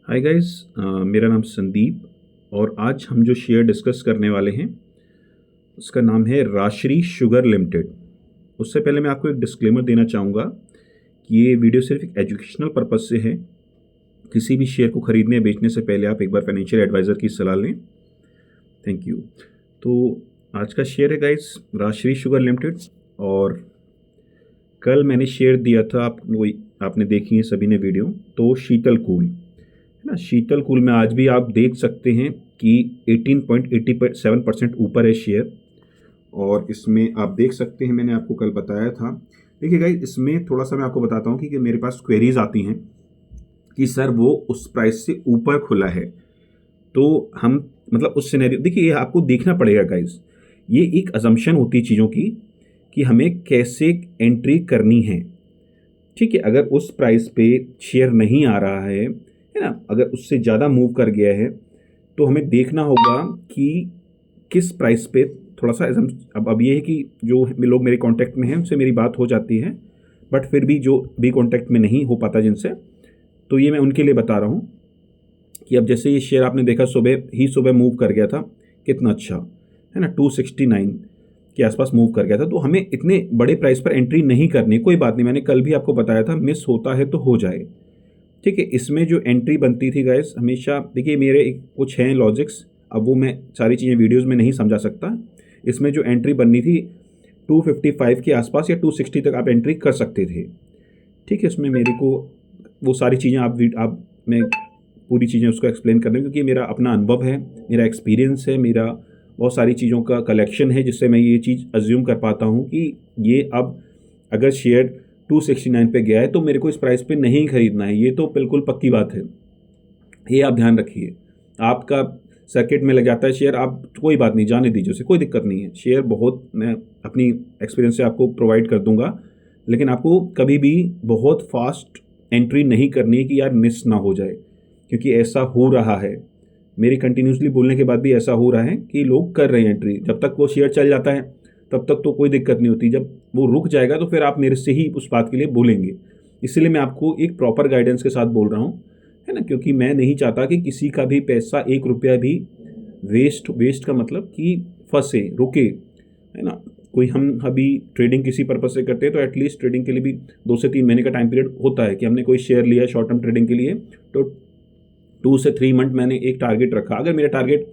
Hi guys, मेरा नाम संदीप और आज हम जो शेयर डिस्कस करने वाले हैं उसका नाम है राजश्री शुगर लिमिटेड। उससे पहले मैं आपको एक डिस्क्लेमर देना चाहूँगा कि ये वीडियो सिर्फ एक एजुकेशनल पर्पस से है। किसी भी शेयर को खरीदने या बेचने से पहले आप एक बार फाइनेंशियल एडवाइज़र की सलाह लें। Thank you. तो आज का शेयर है गाइस राजश्री शुगर लिमिटेड और कल मैंने शेयर दिया था, आपने देखी है सभी ने वीडियो। तो शीतल कूल है ना, शीतल कूल में आज भी आप देख सकते हैं कि 18.87% ऊपर है शेयर। और इसमें आप देख सकते हैं, मैंने आपको कल बताया था। देखिए गाइस, इसमें थोड़ा सा मैं आपको बताता हूँ कि मेरे पास क्वेरीज आती हैं कि सर वो उस प्राइस से ऊपर खुला है तो हम मतलब उस सिनेरियो, देखिए ये आपको देखना पड़ेगा गाइस। ये एक अजम्पशन होती है चीज़ों की कि हमें कैसे एंट्री करनी है। ठीक है, अगर उस प्राइस पे शेयर नहीं आ रहा है ना, अगर उससे ज़्यादा मूव कर गया है तो हमें देखना होगा कि किस प्राइस पे थोड़ा सा अब ये है कि जो लोग मेरे कांटेक्ट में हैं उनसे मेरी बात हो जाती है, बट फिर भी जो भी कांटेक्ट में नहीं हो पाता जिनसे, तो ये मैं उनके लिए बता रहा हूँ कि अब जैसे ये शेयर आपने देखा सुबह मूव कर गया था, कितना अच्छा है ना, 269 के आसपास मूव कर गया था। तो हमें इतने बड़े प्राइस पर एंट्री नहीं करनी, कोई बात नहीं, मैंने कल भी आपको बताया था मिस होता है तो हो जाए। ठीक है, इसमें जो एंट्री बनती थी गाइस हमेशा, देखिए मेरे कुछ हैं लॉजिक्स, अब वो मैं सारी चीज़ें वीडियोस में नहीं समझा सकता। इसमें जो एंट्री बननी थी 255 के आसपास या 260 तक आप एंट्री कर सकते थे। ठीक है, इसमें मेरे को वो सारी चीज़ें आप मैं पूरी चीज़ें उसको एक्सप्लेन कर रहा हूँ क्योंकि मेरा अपना अनुभव है, मेरा एक्सपीरियंस है, मेरा बहुत सारी चीज़ों का कलेक्शन है जिससे मैं ये चीज़ अज्यूम कर पाता हूँ कि ये अब अगर शेयर 269 पे गया है तो मेरे को इस प्राइस पे नहीं खरीदना है। ये तो बिल्कुल पक्की बात है, ये आप ध्यान रखिए। आपका सर्किट में लग जाता है शेयर, आप कोई बात नहीं, जाने दीजिए उसे, कोई दिक्कत नहीं है। शेयर बहुत मैं अपनी एक्सपीरियंस से आपको प्रोवाइड कर दूंगा, लेकिन आपको कभी भी बहुत फास्ट एंट्री नहीं करनी है कि यार मिस ना हो जाए, क्योंकि ऐसा हो रहा है। मेरी कंटिन्यूसली बोलने के बाद भी ऐसा हो रहा है कि लोग कर रहे हैं एंट्री। जब तक वो शेयर चल जाता है तब तक तो कोई दिक्कत नहीं होती, जब वो रुक जाएगा तो फिर आप मेरे से ही उस बात के लिए बोलेंगे। इसलिए मैं आपको एक प्रॉपर गाइडेंस के साथ बोल रहा हूँ, है ना, क्योंकि मैं नहीं चाहता कि किसी का भी पैसा 1 रुपया भी वेस्ट का मतलब कि फंसे, रुके, है ना। कोई हम अभी ट्रेडिंग किसी पर्पज से करते हैं तो एटलीस्ट ट्रेडिंग के लिए भी 2 से 3 महीने का टाइम पीरियड होता है कि हमने कोई शेयर लिया शॉर्ट टर्म ट्रेडिंग के लिए, तो 2 से 3 मंथ मैंने एक टारगेट रखा। अगर मेरा टारगेट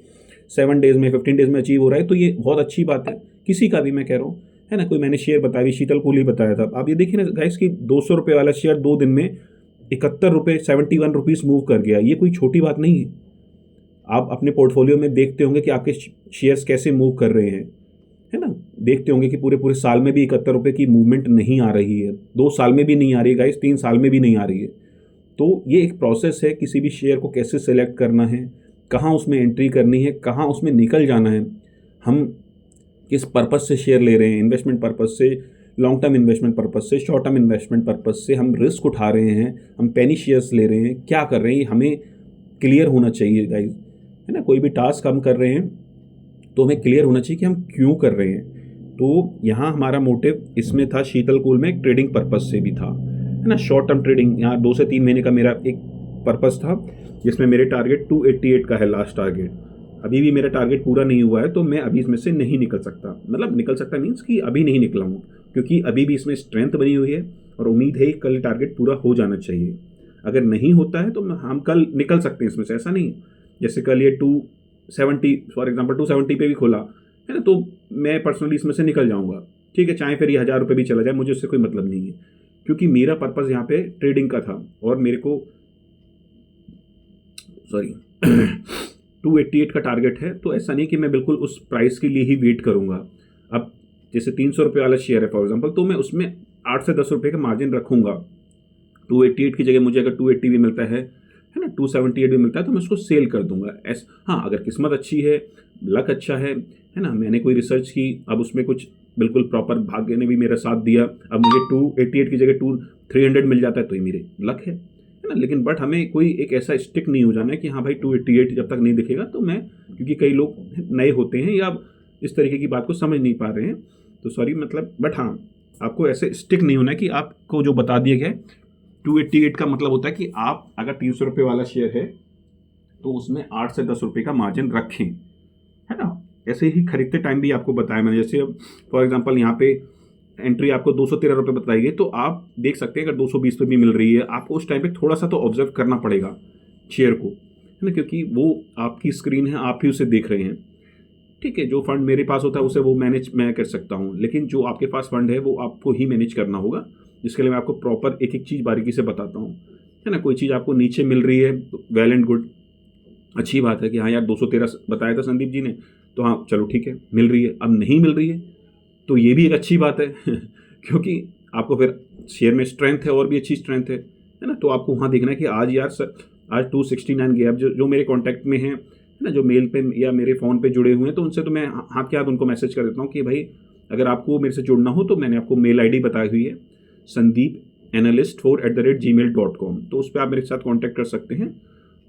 7 डेज में 15 डेज में अचीव हो रहा है तो ये बहुत अच्छी बात है, किसी का भी मैं कह रहा हूँ, है ना। कोई मैंने शेयर बताया, शीतल कूल ही बताया था। आप ये देखिए ना गाइस कि 200 रुपये वाला शेयर 2 दिन में 71 रुपये 71 रुपीज़ मूव कर गया। ये कोई छोटी बात नहीं है। आप अपने पोर्टफोलियो में देखते होंगे कि आपके शेयर्स कैसे मूव कर रहे हैं, है ना। देखते होंगे कि पूरे पूरे साल में भी 71 रुपये की मूवमेंट नहीं आ रही है, 2 साल में भी नहीं आ रही है गाइस, 3 साल में भी नहीं आ रही है। तो ये एक प्रोसेस है, किसी भी शेयर को कैसे सेलेक्ट करना है, कहाँ उसमें एंट्री करनी है, कहाँ उसमें निकल जाना है। हम किस पर्पज़ से शेयर ले रहे हैं, इन्वेस्टमेंट पर्पज़ से, लॉन्ग टर्म इन्वेस्टमेंट पर्पज़ से, शॉर्ट टर्म इन्वेस्टमेंट पर्पज़ से हम रिस्क उठा रहे हैं, हम पेनी शेयर्स ले रहे हैं, क्या कर रहे हैं, हमें क्लियर होना चाहिए गाइज, है ना। कोई भी टास्क हम कर रहे हैं तो हमें क्लियर होना चाहिए कि हम क्यों कर रहे हैं। तो यहाँ हमारा मोटिव इसमें था, शीतल कूल में ट्रेडिंग पर्पज़ से भी था, है ना। शॉर्ट टर्म ट्रेडिंग, यहाँ 2 से 3 महीने का मेरा एक पर्पज़ था जिसमें मेरे टारगेट 288 का है लास्ट टारगेट। अभी भी मेरा टारगेट पूरा नहीं हुआ है तो मैं अभी इसमें से नहीं निकल सकता, मतलब निकल सकता मीन्स कि अभी नहीं निकला हूँ, क्योंकि अभी भी इसमें स्ट्रेंथ बनी हुई है और उम्मीद है कि कल टारगेट पूरा हो जाना चाहिए। अगर नहीं होता है तो हम कल निकल सकते हैं इसमें से, ऐसा नहीं। जैसे कल ये 270 फॉर एग्जाम्पल 270 पे भी खोला है ना, तो मैं पर्सनली इसमें से निकल जाऊँगा। ठीक है, चाहे फिर ये 1000 रुपये भी चला जाए, मुझे उससे कोई मतलब नहीं है, क्योंकि मेरा पर्पज़ यहाँ पे ट्रेडिंग का था और मेरे को 288 का टारगेट है। तो ऐसा नहीं कि मैं बिल्कुल उस प्राइस के लिए ही वेट करूँगा। अब जैसे 300 रुपये वाला शेयर है फॉर एग्जांपल, तो मैं उसमें 8 से 10 रुपये का मार्जिन रखूँगा। 288 की जगह मुझे अगर 280 भी मिलता है ना, 278 भी मिलता है, तो मैं उसको सेल कर दूंगा। हाँ, अगर किस्मत अच्छी है, लक अच्छा है ना, मैंने कोई रिसर्च की, अब उसमें कुछ बिल्कुल प्रॉपर भाग्य ने भी मेरा साथ दिया, अब मुझे 288 की जगह 300 मिल जाता है तो ये मेरे लक है ना। लेकिन बट हमें कोई एक ऐसा स्टिक नहीं हो जाना है कि हाँ भाई 288 जब तक नहीं दिखेगा तो मैं, क्योंकि कई लोग नए होते हैं या इस तरीके की बात को समझ नहीं पा रहे हैं, तो सॉरी मतलब, बट हाँ आपको ऐसे स्टिक नहीं होना है कि आपको जो बता दिया गया है 288 का मतलब होता है कि आप अगर 300 रुपये वाला शेयर है तो उसमें 8 से 10 रुपये का मार्जिन रखें, है ना। ऐसे ही खरीदते टाइम भी आपको बताया मैंने, जैसे अब फॉर एग्जांपल यहाँ पे एंट्री आपको 213 रुपये बताई गई, तो आप देख सकते हैं अगर 220 पे भी मिल रही है, आपको उस टाइम पे थोड़ा सा तो ऑब्जर्व करना पड़ेगा शेयर को, है ना, क्योंकि वो आपकी स्क्रीन है, आप ही उसे देख रहे हैं। ठीक है, जो फंड मेरे पास होता है उसे वो मैनेज मैं कर सकता हूँ, लेकिन जो आपके पास फंड है वो आपको ही मैनेज करना होगा, जिसके लिए मैं आपको प्रॉपर एक एक चीज़ बारीकी से बताता हूँ, है ना। कोई चीज़ आपको नीचे मिल रही है तो वेल एंड गुड, अच्छी बात है कि हाँ यार 213 बताया था संदीप जी ने, तो हाँ चलो ठीक है मिल रही है। अब नहीं मिल रही है तो ये भी एक अच्छी बात है क्योंकि आपको फिर शेयर में स्ट्रेंथ है और भी अच्छी स्ट्रेंथ है ना। तो आपको वहाँ देखना है कि आज यार सर आज 269 गया। अब जो मेरे कॉन्टैक्ट में हैं, है ना, जो मेल पे या मेरे फ़ोन पे जुड़े हुए हैं, तो उनसे तो मैं हाथ के हाथ उनको मैसेज कर देता हूँ कि भाई अगर आपको मेरे से जुड़ना हो तो मैंने आपको मेल ID बताई हुई है sandeepanalyst4@gmail.com, तो उस पर आप मेरे साथ कॉन्टैक्ट कर सकते हैं।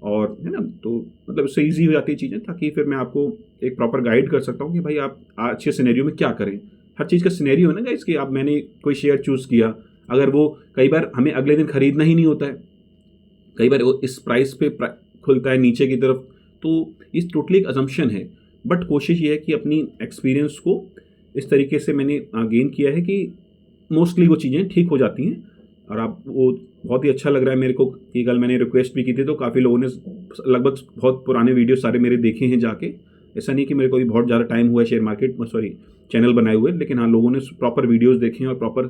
और है ना, तो मतलब इससे ईजी हो जाती है चीज़ें, ताकि फिर मैं आपको एक प्रॉपर गाइड कर सकता हूँ कि भाई आप अच्छे सिनेरियो में क्या करें। हर चीज़ का सिनेरियो है ना गाइस, कि आप मैंने कोई शेयर चूज़ किया, अगर वो कई बार हमें अगले दिन खरीदना ही नहीं होता है, कई बार वो इस प्राइस पे खुलता है नीचे की तरफ, तो इस टोटली एक अजम्पशन है। बट कोशिश ये है कि अपनी एक्सपीरियंस को इस तरीके से मैंने गेन किया है कि मोस्टली वो चीज़ें ठीक हो जाती हैं। और आप वो बहुत ही अच्छा लग रहा है मेरे को कि कल मैंने रिक्वेस्ट भी की थी, तो काफ़ी लोगों ने लगभग बहुत पुराने वीडियो सारे मेरे देखे हैं जाके। ऐसा नहीं कि मेरे को भी बहुत ज़्यादा टाइम हुआ है शेयर मार्केट चैनल बनाए हुए, लेकिन हाँ लोगों ने प्रॉपर वीडियोज़ देखे हैं और प्रॉपर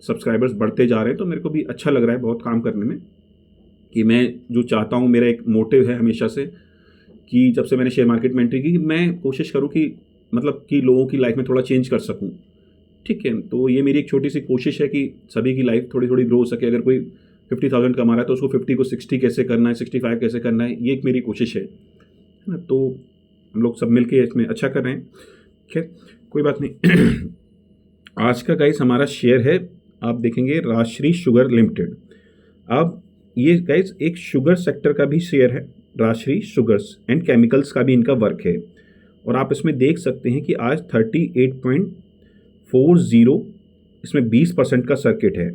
सब्सक्राइबर्स बढ़ते जा रहे हैं। तो मेरे को भी अच्छा लग रहा है बहुत काम करने में, कि मैं जो चाहता हूँ, मेरा एक मोटिव है हमेशा से कि जब से मैंने शेयर मार्केट में एंट्री की, मैं कोशिश करूँ कि मतलब कि लोगों की लाइफ में थोड़ा चेंज कर सकूँ। ठीक है, तो ये मेरी एक छोटी सी कोशिश है कि सभी की लाइफ थोड़ी थोड़ी ग्रो हो सके। अगर कोई 50,000 कमा रहा है तो उसको 50 को 60 कैसे करना है, 65 कैसे करना है, ये एक मेरी कोशिश है ना। तो हम लोग सब मिलके इसमें अच्छा कर रहे हैं। खैर कोई बात नहीं आज का गाइस हमारा शेयर है, आप देखेंगे राजश्री शुगर लिमिटेड। अब ये गाइस एक शुगर सेक्टर का भी शेयर है, राजश्री शुगर्स एंड केमिकल्स का भी इनका वर्क है। और आप इसमें देख सकते हैं कि आज 38.40 इसमें 20% का सर्किट है।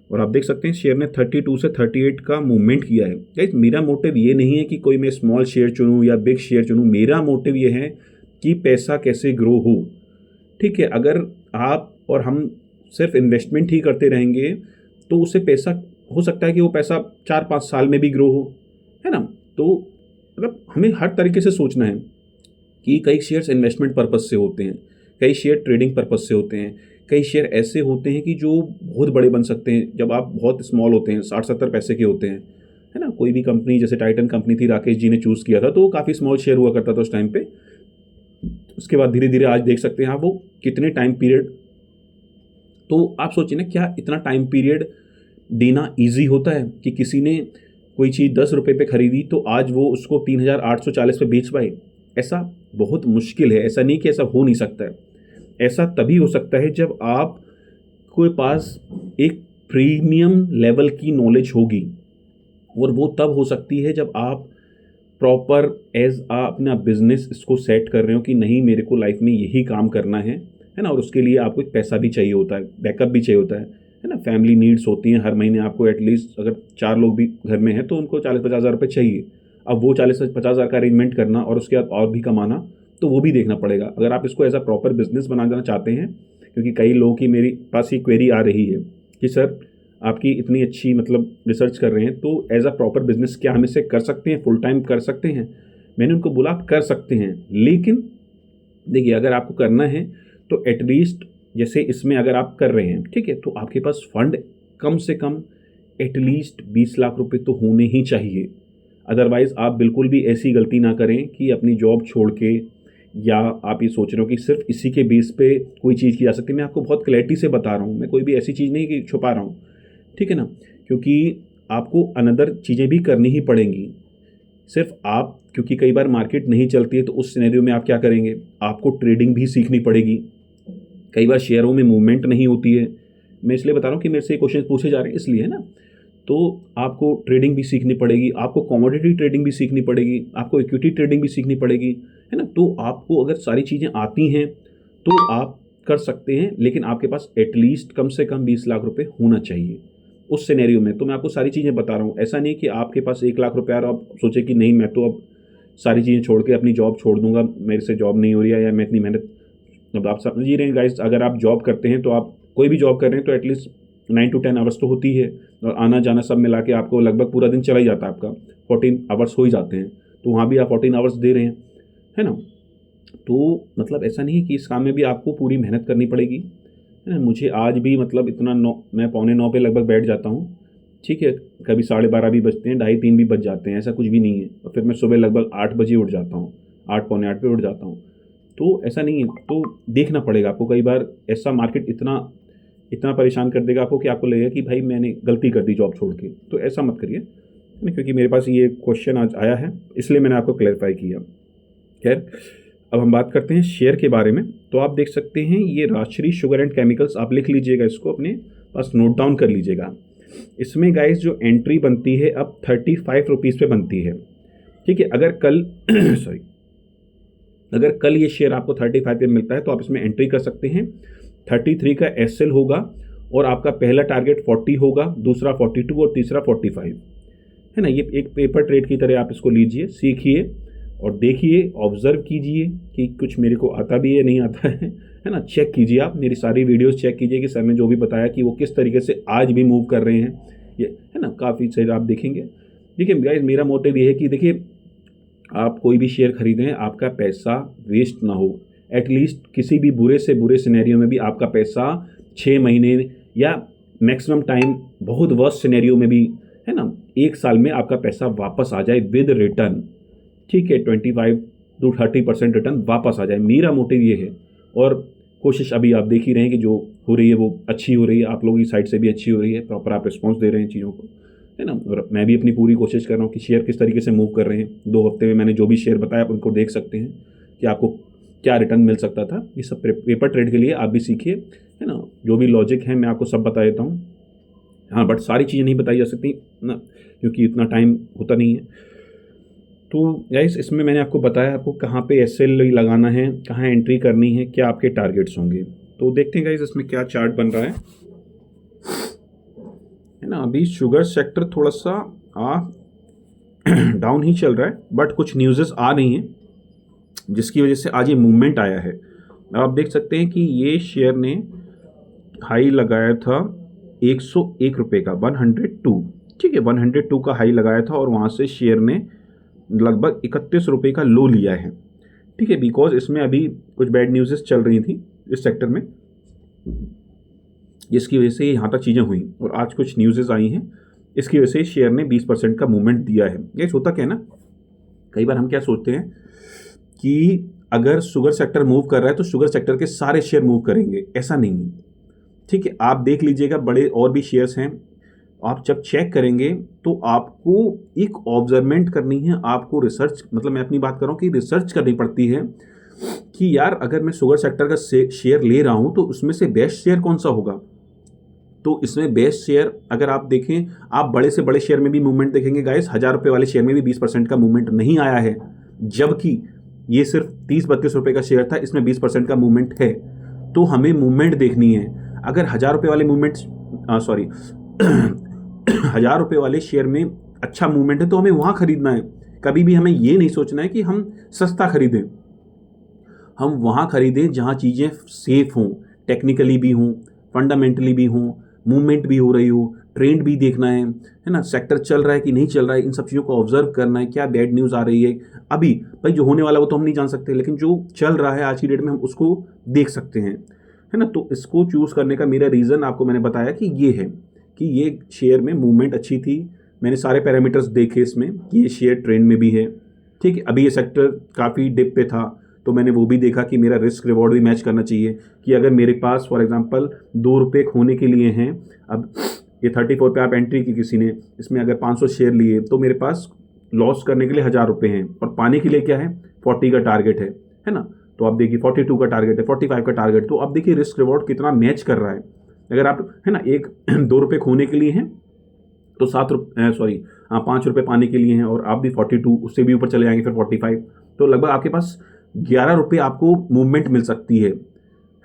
और आप देख सकते हैं शेयर ने 32 से 38 का मूवमेंट किया है। गाइस मेरा मोटिव ये नहीं है कि कोई मैं स्मॉल शेयर चुनूँ या बिग शेयर चुनूँ, मेरा मोटिव ये है कि पैसा कैसे ग्रो हो। ठीक है, अगर आप और हम सिर्फ इन्वेस्टमेंट ही करते रहेंगे तो उससे पैसा हो सकता है कि वो पैसा 4-5 साल में भी ग्रो हो, है ना। तो मतलब हमें हर तरीके से सोचना है कि कई शेयर्स इन्वेस्टमेंट पर्पज़ से होते हैं, कई शेयर ट्रेडिंग पर्पज़ से होते हैं, कई शेयर ऐसे होते हैं कि जो बहुत बड़े बन सकते हैं जब आप बहुत स्मॉल होते हैं, 60-70 पैसे के होते हैं, है ना। कोई भी कंपनी जैसे टाइटन कंपनी थी, राकेश जी ने चूज़ किया था, तो वो काफ़ी स्मॉल शेयर हुआ करता था उस टाइम पे। उसके बाद धीरे धीरे आज देख सकते हैं आप वो कितने टाइम पीरियड, तो आप सोचिए ना क्या इतना टाइम पीरियड देना ईजी होता है कि किसी ने कोई चीज़ 10 रुपये पे खरीदी तो आज वो उसको 3,840 पे बेच पाए। ऐसा बहुत मुश्किल है, ऐसा नहीं कि ऐसा हो नहीं सकता है। ऐसा तभी हो सकता है जब आप के पास एक प्रीमियम लेवल की नॉलेज होगी, और वो तब हो सकती है जब आप प्रॉपर एज अपना बिजनेस इसको सेट कर रहे हो कि नहीं मेरे को लाइफ में यही काम करना है ना। और उसके लिए आपको पैसा भी चाहिए होता है, बैकअप भी चाहिए होता है ना। फैमिली नीड्स होती हैं, हर महीने आपको एटलीस्ट अगर 4 लोग भी घर में हैं तो उनको 40-50 हज़ार रुपये चाहिए। अब वो 40-50 हज़ार का अरेंजमेंट करना और उसके बाद और भी कमाना, तो वो भी देखना पड़ेगा अगर आप इसको एज अ प्रॉपर बिजनेस बनाना चाहते हैं। क्योंकि कई लोगों की मेरे पास ये क्वेरी आ रही है कि सर आपकी इतनी अच्छी मतलब रिसर्च कर रहे हैं तो एज अ प्रॉपर बिजनेस क्या हम इसे कर सकते हैं, फुल टाइम कर सकते हैं। मैंने उनको बोला आप कर सकते हैं, लेकिन देखिए अगर आपको करना है तो एटलीस्ट जैसे इसमें अगर आप कर रहे हैं, ठीक है, तो आपके पास फंड कम से कम एटलीस्ट 20 लाख रुपए तो होने ही चाहिए। अदरवाइज़ आप बिल्कुल भी ऐसी गलती ना करें कि अपनी जॉब छोड़ के, या आप ये सोच रहे हो कि सिर्फ इसी के बेस पे कोई चीज़ की जा सकती है। मैं आपको बहुत क्लैरिटी से बता रहा हूँ, मैं कोई भी ऐसी चीज़ नहीं कि छुपा रहा हूँ, ठीक है ना। क्योंकि आपको अनदर चीज़ें भी करनी ही पड़ेंगी। सिर्फ आप, क्योंकि कई बार मार्केट नहीं चलती है तो उस सिनेरियो में आप क्या करेंगे, आपको ट्रेडिंग भी सीखनी पड़ेगी। कई बार शेयरों में मूवमेंट नहीं होती है, मैं इसलिए बता रहा हूँ कि मेरे से क्वेश्चन पूछे जा रहे हैं इसलिए, है ना। तो आपको ट्रेडिंग भी सीखनी पड़ेगी, आपको कमोडिटी ट्रेडिंग भी सीखनी पड़ेगी, आपको इक्विटी ट्रेडिंग भी सीखनी पड़ेगी, है ना। तो आपको अगर सारी चीज़ें आती हैं तो आप कर सकते हैं, लेकिन आपके पास एटलीस्ट कम से कम 20 लाख रुपए होना चाहिए। उस सिनेरियो में तो मैं आपको सारी चीज़ें बता रहा हूँ। ऐसा नहीं कि आपके पास 1 लाख रुपया और आप सोचे कि नहीं मैं तो अब सारी चीज़ें छोड़ के अपनी जॉब छोड़ दूंगा, मेरे से जॉब नहीं हो रही है या मैं इतनी मेहनत। अब आप समझ ही रहे हैं गाइस, अगर आप जॉब करते हैं तो आप कोई भी जॉब कर रहे हैं तो एटलीस्ट 9 to 10 आवर्स तो होती है, और आना जाना सब मिला के आपको लगभग पूरा दिन चला ही जाता है, आपका 14 आवर्स हो ही जाते हैं। तो वहाँ भी आप 14 आवर्स दे रहे हैं, है ना। तो मतलब ऐसा नहीं है कि इस काम में भी आपको पूरी मेहनत करनी पड़ेगी, है ना। मुझे आज भी मतलब इतना 9, मैं 8:45 पे लगभग बैठ जाता हूँ, ठीक है। कभी 12:30 भी बजते हैं, 2:30-3 भी बज जाते हैं, ऐसा कुछ भी नहीं है। और फिर मैं सुबह लगभग 8 बजे उठ जाता हूँ, 8 पौने 8 पे उठ जाता हूँ। तो ऐसा नहीं है, तो देखना पड़ेगा आपको। कई बार ऐसा मार्केट इतना इतना परेशान कर देगा आपको कि आपको लगेगा कि भाई मैंने गलती कर दी जॉब छोड़ के। तो ऐसा मत करिए, है ना, क्योंकि मेरे पास ये क्वेश्चन आज आया है, इसलिए मैंने आपको क्लैरिफाई किया। खैर, अब हम बात करते हैं शेयर के बारे में। तो आप देख सकते हैं ये राजश्री शुगर एंड केमिकल्स, आप लिख लीजिएगा, इसको अपने पास नोट डाउन कर लीजिएगा। इसमें गाइस जो एंट्री बनती है अब 35 रुपीज़ पे बनती है, ठीक है। अगर कल सॉरी, अगर कल ये शेयर आपको 35 पे मिलता है तो आप इसमें एंट्री कर सकते हैं। 33 का एसएल होगा और आपका पहला टारगेट 40 होगा, दूसरा 42 और तीसरा 45, है ना। ये एक पेपर ट्रेड की तरह आप इसको लीजिए, सीखिए और देखिए, ऑब्जर्व कीजिए कि कुछ मेरे को आता भी है नहीं आता है ना। चेक कीजिए, आप मेरी सारी वीडियोस चेक कीजिए कि सर ने जो भी बताया कि वो किस तरीके से आज भी मूव कर रहे हैं, ये है ना, काफ़ी सही आप देखेंगे। देखिए गाइस, मेरा मोटिव ये है कि देखिए आप कोई भी शेयर खरीदें, आपका पैसा वेस्ट ना हो। एटलीस्ट किसी भी बुरे से बुरे सिनेरियो में भी आपका पैसा 6 महीने या मैक्सिमम टाइम, बहुत वर्स्ट सिनेरियो में भी, है ना, 1 साल में आपका पैसा वापस आ जाए विद रिटर्न, ठीक है। 25 to 30% रिटर्न वापस आ जाए, मेरा मोटिव ये है। और कोशिश अभी आप देख ही रहे हैं कि जो हो रही है वो अच्छी हो रही है, आप लोगों की साइड से भी अच्छी हो रही है, प्रॉपर आप रिस्पॉन्स दे रहे हैं चीज़ों को, है ना। और मैं भी अपनी पूरी कोशिश कर रहा हूँ कि शेयर किस तरीके से मूव कर रहे हैं। 2 हफ्ते में मैंने जो भी शेयर बताया आप उनको देख सकते हैं कि आपको क्या रिटर्न मिल सकता था। ये सब पेपर ट्रेड के लिए आप भी सीखिए, है ना। जो भी लॉजिक है मैं आपको सब बता देता हूँ, हाँ, बट सारी चीज़ें नहीं बताई जा सकती ना, क्योंकि इतना टाइम होता नहीं है। तो गाइस, इसमें मैंने आपको बताया आपको कहाँ पे एसएल लगाना है, कहाँ एंट्री करनी है, क्या आपके टारगेट्स होंगे। तो देखते हैं गाइस इसमें क्या चार्ट बन रहा है ना। अभी शुगर सेक्टर थोड़ा सा डाउन ही चल रहा है, बट कुछ न्यूज़ेस आ रही हैं जिसकी वजह से आज ये मूवमेंट आया है। आप देख सकते हैं कि ये शेयर ने हाई लगाया था 101 रुपये का, 102, ठीक है, 102 का हाई लगाया था और वहाँ से शेयर ने लगभग 31 रुपये का लो लिया है, ठीक है। बिकॉज इसमें अभी कुछ बैड न्यूज़ चल रही थी इस सेक्टर में, जिसकी वजह से यहाँ तक चीज़ें हुई और आज कुछ न्यूज़ आई हैं, इसकी वजह से शेयर ने 20% का मूवमेंट दिया है। ये होता क्या है ना, कई बार हम क्या सोचते हैं कि अगर शुगर सेक्टर मूव कर रहा है तो शुगर सेक्टर के सारे शेयर मूव करेंगे, ऐसा नहीं है, ठीक है। आप देख लीजिएगा, बड़े और भी शेयर्स हैं, आप जब चेक करेंगे तो आपको एक ऑब्जर्वमेंट करनी है, आपको रिसर्च, मतलब मैं अपनी बात कर रहा हूँ कि रिसर्च करनी पड़ती है कि यार अगर मैं शुगर सेक्टर का शेयर ले रहा हूँ तो उसमें से बेस्ट शेयर कौन सा होगा। तो इसमें बेस्ट शेयर अगर आप देखें, आप बड़े से बड़े शेयर में भी मूवमेंट देखेंगे गाइस, 1000 रुपये वाले शेयर में भी 20% का मूवमेंट नहीं आया है, जबकि ये सिर्फ 30-32 रुपये का शेयर था, इसमें 20% का मूवमेंट है। तो हमें मूवमेंट देखनी है। अगर 1000 रुपये वाले मूवमेंट 1000 रुपये वाले शेयर में अच्छा मूवमेंट है तो हमें वहाँ खरीदना है। कभी भी हमें ये नहीं सोचना है कि हम सस्ता खरीदें, हम वहाँ खरीदें जहाँ चीज़ें सेफ हों, टेक्निकली भी हों, फंडामेंटली भी हों, मूवमेंट भी हो रही हो, ट्रेंड भी देखना है ना, सेक्टर चल रहा है कि नहीं चल रहा है, इन सब चीज़ों को ऑब्जर्व करना है। क्या बैड न्यूज़ आ रही है अभी, भाई जो होने वाला वो तो हम नहीं जान सकते, लेकिन जो चल रहा है आज की डेट में हम उसको देख सकते हैं, है ना। तो इसको चूज़ करने का मेरा रीज़न आपको मैंने बताया कि ये है कि ये शेयर में मूवमेंट अच्छी थी, मैंने सारे पैरामीटर्स देखे इसमें कि ये शेयर ट्रेंड में भी है, ठीक है। अभी ये सेक्टर काफ़ी डिप पे था तो मैंने वो भी देखा कि मेरा रिस्क रिवॉर्ड भी मैच करना चाहिए, कि अगर मेरे पास फॉर एग्जांपल 2 रुपये खोने के लिए हैं, अब ये 34 पे आप एंट्री की किसी ने, इसमें अगर 500 शेयर लिए तो मेरे पास लॉस करने के लिए 1000 रुपये हैं और पाने के लिए क्या है, 40 का टारगेट है ना। तो आप देखिए 42 का टारगेट है, 45 का टारगेट, तो आप देखिए रिस्क रिवॉर्ड कितना मैच कर रहा है। अगर आप, है ना, 2 रुपये खोने के लिए हैं तो 5 रुपये पाने के लिए हैं और आप भी 42, उससे भी ऊपर चले जाएंगे फिर 45, तो लगभग आपके पास 11 रुपये आपको मूवमेंट मिल सकती है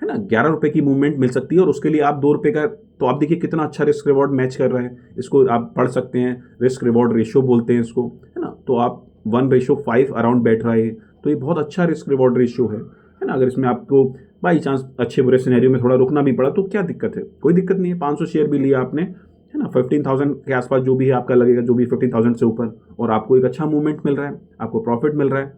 है ना, 11 रुपये की मूवमेंट मिल सकती है और उसके लिए आप 2 रुपये का, तो आप देखिए कितना अच्छा रिस्क रिवॉर्ड मैच कर रहा है। इसको आप पढ़ सकते हैं, रिस्क रिवॉर्ड रेशियो बोलते हैं इसको, है ना। तो आप 1:5 अराउंड बैठ रहा है, तो ये बहुत अच्छा रिस्क रिवॉर्ड रेशियो है ना। अगर इसमें आपको बाई चांस अच्छे बुरे सिनेरियो में थोड़ा रुकना भी पड़ा तो क्या दिक्कत है, कोई दिक्कत नहीं है। 500 शेयर भी लिया आपने, है ना, 15,000 के आसपास जो भी है आपका लगेगा, जो भी 15,000 से ऊपर, और आपको एक अच्छा मूवमेंट मिल रहा है, आपको प्रॉफिट मिल रहा है।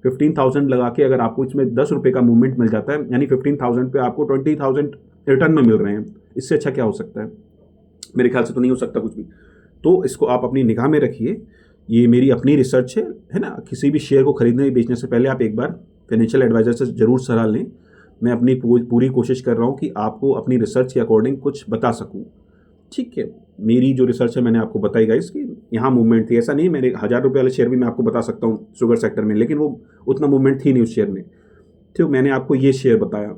15,000 लगा के अगर आपको इसमें 10 रुपये का मूवमेंट मिल जाता है, यानी 15,000 पे आपको 20,000 रिटर्न में मिल रहे हैं, इससे अच्छा क्या हो सकता है? मेरे ख्याल से तो नहीं हो सकता कुछ भी। तो इसको आप अपनी निगाह में रखिए, ये मेरी अपनी रिसर्च है ना। किसी भी शेयर को खरीदने बेचने से पहले आप एक बार फाइनेंशियल एडवाइजर से ज़रूर सलाह लें। मैं अपनी पूरी कोशिश कर रहा हूँ कि आपको अपनी रिसर्च के अकॉर्डिंग कुछ बता सकूँ, ठीक है। मेरी जो रिसर्च है मैंने आपको बताई गाइस कि यहाँ मूवमेंट थी, ऐसा नहीं मेरे 1,000 रुपये वाले शेयर भी मैं आपको बता सकता हूँ शुगर सेक्टर में, लेकिन वो उतना मूवमेंट थी नहीं उस शेयर में, ठीक। मैंने आपको ये शेयर बताया,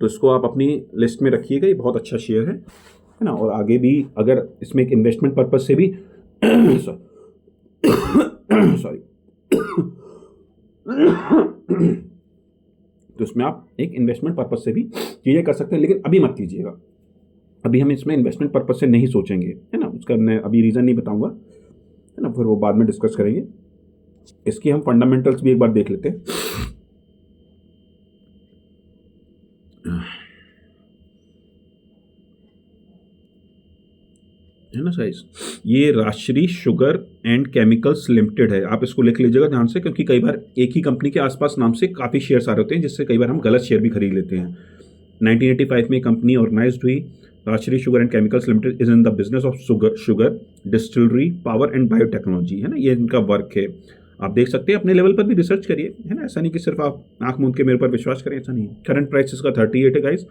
तो इसको आप अपनी लिस्ट में रखिएगा, ये बहुत अच्छा शेयर है ना। और आगे भी अगर इसमें एक इन्वेस्टमेंट पर्पज से भी सॉरी तो इसमें आप एक इन्वेस्टमेंट पर्पज से भी चीज़ें कर सकते हैं, लेकिन अभी मत कीजिएगा। अभी हम इसमें इन्वेस्टमेंट पर्पज से नहीं सोचेंगे, है ना। उसका मैं अभी रीज़न नहीं बताऊंगा, है ना, फिर वो बाद में डिस्कस करेंगे। इसकी हम फंडामेंटल्स भी एक बार देख लेते हैं। है ना साइज, ये Rajshree sugar and chemicals limited है, आप इसको लिख लीजिएगा ध्यान से, क्योंकि कई बार एक ही कंपनी के आसपास नाम से काफ़ी शेयर्स आ रहे होते हैं, जिससे कई बार हम गलत शेयर भी खरीद लेते हैं। 1985 में कंपनी ऑर्गेनाइज्ड हुई। Rajshree sugar and chemicals limited is in the business of sugar distillery power and biotechnology, है ना, ये इनका वर्क है। आप देख सकते हैं, अपने लेवल पर भी रिसर्च करिए, है ना, ऐसा नहीं कि सिर्फ आप आंख मूंद के मेरे पर विश्वास करें, ऐसा नहीं है। करंट प्राइस इसका 38 है गाइस,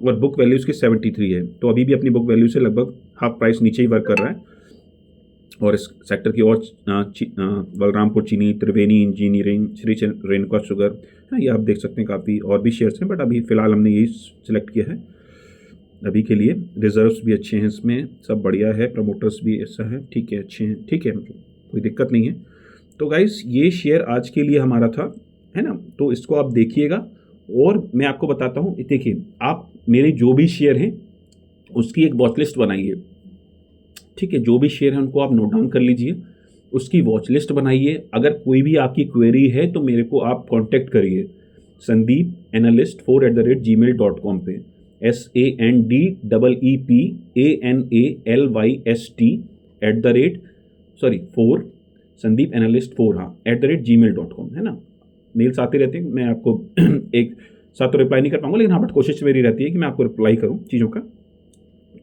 और बुक वैल्यू इसकी 73 है, तो अभी भी अपनी बुक वैल्यू से लगभग हाफ प्राइस नीचे ही वर्क कर रहा है। और इस सेक्टर की और बलरामपुर चीनी, त्रिवेणी इंजीनियरिंग, श्री रेणुका शुगर, है ना, ये आप देख सकते हैं काफ़ी और भी शेयर्स हैं, बट अभी फ़िलहाल हमने यही सिलेक्ट किया है अभी के लिए। रिजर्व्स भी अच्छे हैं इसमें, सब बढ़िया है, प्रमोटर्स भी ऐसा है, ठीक है, अच्छे हैं, ठीक है, कोई दिक्कत नहीं है। तो गाइस ये शेयर आज के लिए हमारा था, है ना, तो इसको आप देखिएगा। और मैं आपको बताता हूँ, देखिए आप मेरे जो भी शेयर हैं उसकी एक वॉच लिस्ट बनाइए, ठीक है। जो भी शेयर है उनको आप नोट डाउन कर लीजिए, उसकी वॉच लिस्ट बनाइए। अगर कोई भी आपकी क्वेरी है तो मेरे को आप कॉन्टैक्ट करिए sandeepanalyst4@gmail.com पे, SANDEEPANALYST@4 sandeepanalyst4 हाँ @gmail.com, है ना। मेल्स आते रहते हैं, मैं आपको एक साथ तो रिप्लाई नहीं कर पाऊंगा, लेकिन हाँ बट कोशिश मेरी रहती है कि मैं आपको रिप्लाई करूँ चीज़ों का,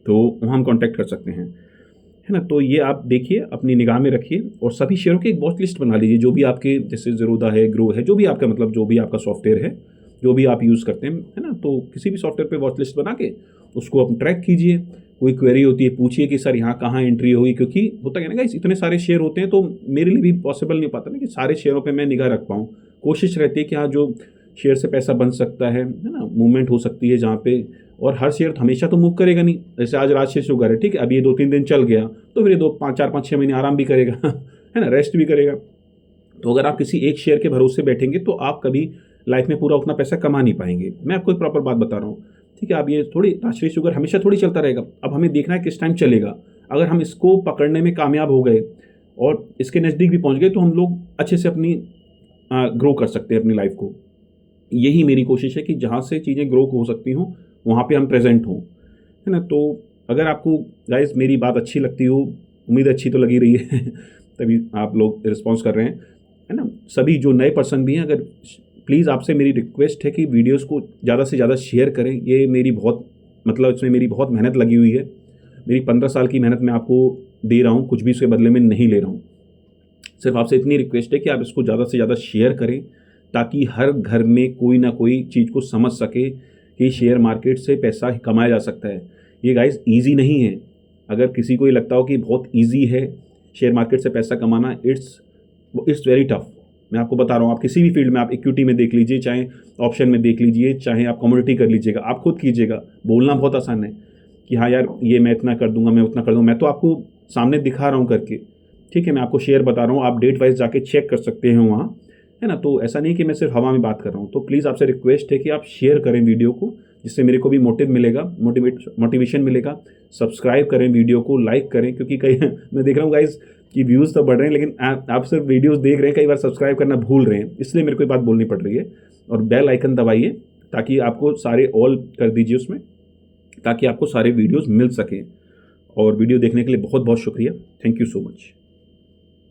तो वहाँ हम कॉन्टैक्ट कर सकते हैं, है ना। तो ये आप देखिए, अपनी निगाह में रखिए, और सभी शेयरों की एक वॉच लिस्ट बना लीजिए, जो भी आपके, जैसे ज़रूदा है, ग्रो है, जो भी आपका मतलब जो भी आपका सॉफ्टवेयर है, जो भी आप यूज़ करते हैं, है ना, तो किसी भी सॉफ्टवेयर पे वॉच लिस्ट बना के उसको आप ट्रैक कीजिए। कोई क्वेरी होती है पूछिए कि सर यहाँ कहाँ एंट्री होगी, क्योंकि होता है ना गाइस, इतने सारे शेयर होते हैं तो मेरे लिए भी पॉसिबल नहीं हो पाता ना कि सारे शेयरों पे मैं निगाह रख पाऊँ। कोशिश रहती है कि हाँ जो शेयर से पैसा बन सकता है ना, मूवमेंट हो सकती है जहाँ पे, और हर शेयर हमेशा तो मूव करेगा नहीं। जैसे आज राजश्री शुगर है, ठीक है, अभी ये 2-3 दिन चल गया तो फिर ये 4-5-6 महीने आराम भी करेगा है ना, रेस्ट भी करेगा। तो अगर आप किसी एक शेयर के भरोसे बैठेंगे तो आप कभी लाइफ में पूरा उतना पैसा कमा नहीं पाएंगे। मैं आपको एक प्रॉपर बात बता रहा हूँ, ठीक है। अब ये थोड़ी राजश्री शुगर हमेशा थोड़ी चलता रहेगा, अब हमें देखना है किस टाइम चलेगा। अगर हम इसको पकड़ने में कामयाब हो गए और इसके नज़दीक भी पहुँच गए तो हम लोग अच्छे से अपनी ग्रो कर सकते हैं अपनी लाइफ को। यही मेरी कोशिश है कि जहाँ से चीज़ें ग्रो हो सकती हों वहाँ पे हम प्रेजेंट हों, है ना। तो अगर आपको गाइस मेरी बात अच्छी लगती हो, उम्मीद अच्छी तो लगी रही है तभी आप लोग रिस्पॉन्स कर रहे हैं, है ना। सभी जो नए पर्सन भी हैं, अगर प्लीज़ आपसे मेरी रिक्वेस्ट है कि वीडियोस को ज़्यादा से ज़्यादा शेयर करें। ये मेरी बहुत मतलब इसमें मेरी बहुत मेहनत लगी हुई है, मेरी 15 साल की मेहनत मैं आपको दे रहा हूँ, कुछ भी इसके बदले में नहीं ले रहा हूँ। सिर्फ आपसे इतनी रिक्वेस्ट है कि आप इसको ज़्यादा से ज़्यादा शेयर करें, ताकि हर घर में कोई ना कोई चीज़ को समझ सके कि शेयर मार्केट से पैसा कमाया जा सकता है। ये गाइस इजी नहीं है। अगर किसी को ये लगता हो कि बहुत इजी है शेयर मार्केट से पैसा कमाना, इट्स वेरी टफ। मैं आपको बता रहा हूँ, आप किसी भी फील्ड में, आप इक्विटी में देख लीजिए, चाहे ऑप्शन में देख लीजिए, चाहे आप कमोडिटी कर लीजिएगा, आप खुद कीजिएगा। बोलना बहुत आसान है कि हाँ यार ये मैं इतना कर दूंगा, मैं उतना कर दूंगा, मैं तो आपको सामने दिखा रहा हूँ करके, ठीक है। मैं आपको शेयर बता रहा हूँ, आप डेट वाइज जाके चेक कर सकते हैं वहाँ, है ना। तो ऐसा नहीं कि मैं सिर्फ हवा में बात कर रहा हूँ। तो प्लीज़ आपसे रिक्वेस्ट है कि आप शेयर करें वीडियो को, जिससे मेरे को भी मोटिव मिलेगा, मोटिवेशन मिलेगा। सब्सक्राइब करें वीडियो को, लाइक करें, क्योंकि कई मैं देख रहा हूँ गाइज कि व्यूज़ तो बढ़ रहे हैं, लेकिन आप सिर्फ वीडियोस देख रहे हैं, कई बार सब्सक्राइब करना भूल रहे हैं, इसलिए मेरे को ये बात बोलनी पड़ रही है। और बेल आइकन दबाइए ताकि आपको सारे ऑल कर दीजिए उसमें, ताकि आपको सारे वीडियोस मिल सकें। और वीडियो देखने के लिए बहुत बहुत शुक्रिया। Thank you so much.